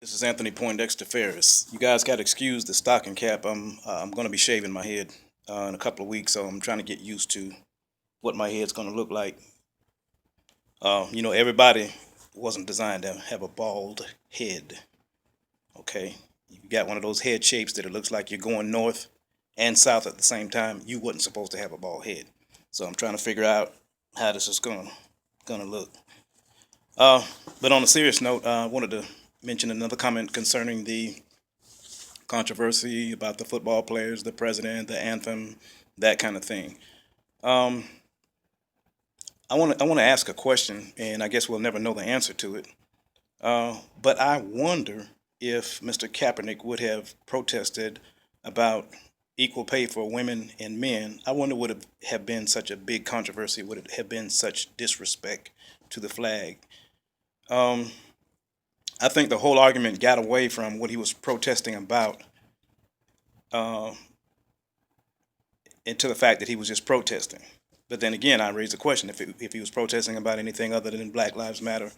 This is Anthony Poindexter Ferris. You guys got to excuse the stocking cap. I'm going to be shaving my head in a couple of weeks, so I'm trying to get used to what my head's going to look like. Everybody wasn't designed to have a bald head. Okay, you got one of those head shapes that it looks like you're going north and south at the same time. You wasn't supposed to have a bald head, so I'm trying to figure out how this is gonna look. But on a serious note, I wanted to mention another comment concerning the controversy about the football players, the president, the anthem, that kind of thing. Um, I want to ask a question, and I guess we'll never know the answer to it. But I wonder if Mr. Kaepernick would have protested about equal pay for women and men. I wonder would it have been such a big controversy? Would it have been such disrespect to the flag? Um, I think the whole argument got away from what he was protesting about, uh, into the fact that he was just protesting. But then again, I raise the question: if he was protesting about anything other than Black Lives Matter,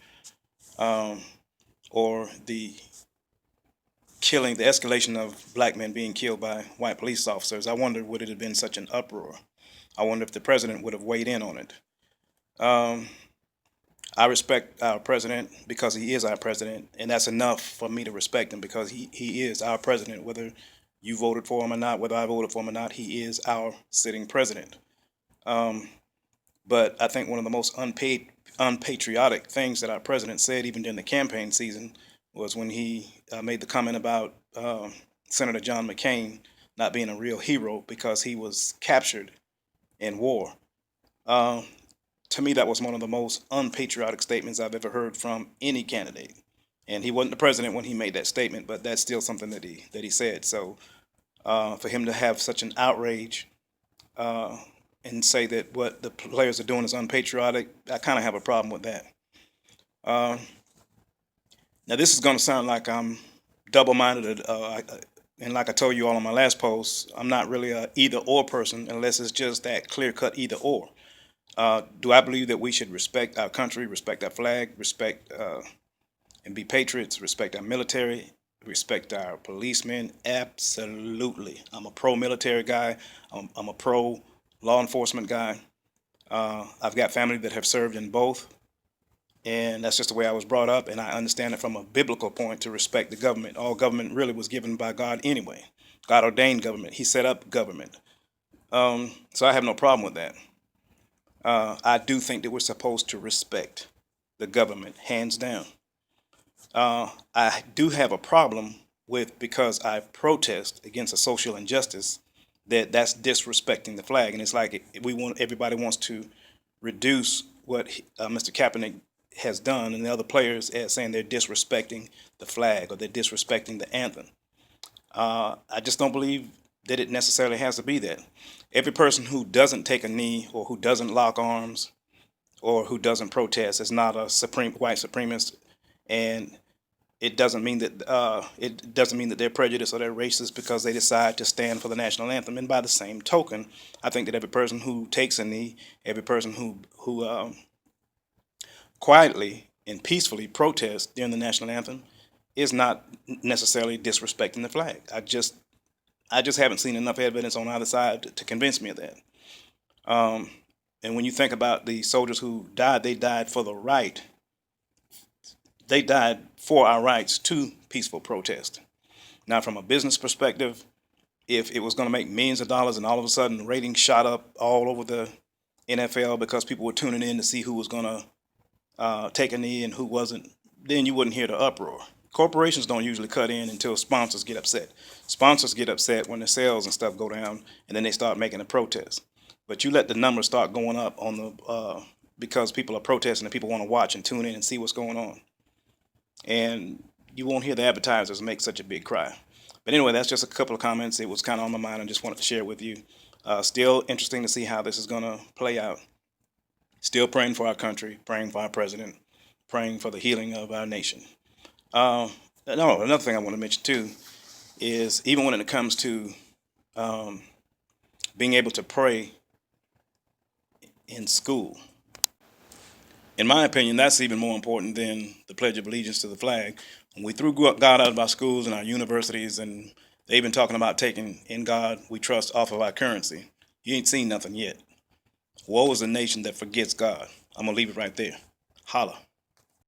um, or the killing, the escalation of black men being killed by white police officers, I wonder would it have been such an uproar? I wonder if the president would have weighed in on it. Um, I respect our president because he is our president, and that's enough for me to respect him because he is our president. Whether you voted for him or not, whether I voted for him or not, he is our sitting president. Um, but I think one of the most unpatriotic things that our president said, even during the campaign season, was when he made the comment about Senator John McCain not being a real hero because he was captured in war. Uh, to me, that was one of the most unpatriotic statements I've ever heard from any candidate. And he wasn't the president when he made that statement, but that's still something that he said. So for him to have such an outrage uh, and say that what the players are doing is unpatriotic, I kind of have a problem with that. Uh, Now, this is going to sound like I'm double-minded, and like I told you all on my last post, I'm not really a either or person unless it's just that clear-cut either or. Do I believe that we should respect our country, respect our flag, respect and be patriots, respect our military, respect our policemen? Absolutely. I'm a pro-military guy. I'm a pro-law enforcement guy. I've got family that have served in both, and that's just the way I was brought up. And I understand it from a biblical point to respect the government. All government really was given by God anyway. God ordained government. He set up government. So I have no problem with that. I do think that we're supposed to respect the government, hands down. I do have a problem with because I protest against a social injustice that's disrespecting the flag, and it's like we want everybody wants to reduce what Mr. Kaepernick has done, and the other players as saying they're disrespecting the flag or they're disrespecting the anthem. I just don't believe that it necessarily has to be that. Every person who doesn't take a knee or who doesn't lock arms or who doesn't protest is not a supreme white supremacist, and it doesn't mean that they're prejudiced or they're racist because they decide to stand for the national anthem. And by the same token, I think that every person who takes a knee, every person who quietly and peacefully protests during the national anthem is not necessarily disrespecting the flag. I just haven't seen enough evidence on either side to convince me of that. Um, and when you think about the soldiers who died, they died for the right. They died for our rights to peaceful protest. Now, from a business perspective, if it was going to make millions of dollars and all of a sudden the ratings shot up all over the NFL because people were tuning in to see who was going to take a knee and who wasn't, then you wouldn't hear the uproar. Corporations don't usually cut in until sponsors get upset. Sponsors get upset when the sales and stuff go down, and then they start making a protest. But you let the numbers start going up on the because people are protesting and people want to watch and tune in and see what's going on, and you won't hear the advertisers make such a big cry. But anyway, that's just a couple of comments. It was kind of on my mind and just wanted to share it with you. Still interesting to see how this is going to play out. Still praying for our country, praying for our president, praying for the healing of our nation. No, another thing I want to mention too is even when it comes to um, being able to pray in school, in my opinion, that's even more important than the Pledge of Allegiance to the flag. When we threw God out of our schools and our universities, and they've been talking about taking "In God We Trust" off of our currency, you ain't seen nothing yet. Woe is a nation that forgets God. I'm gonna leave it right there. Holla.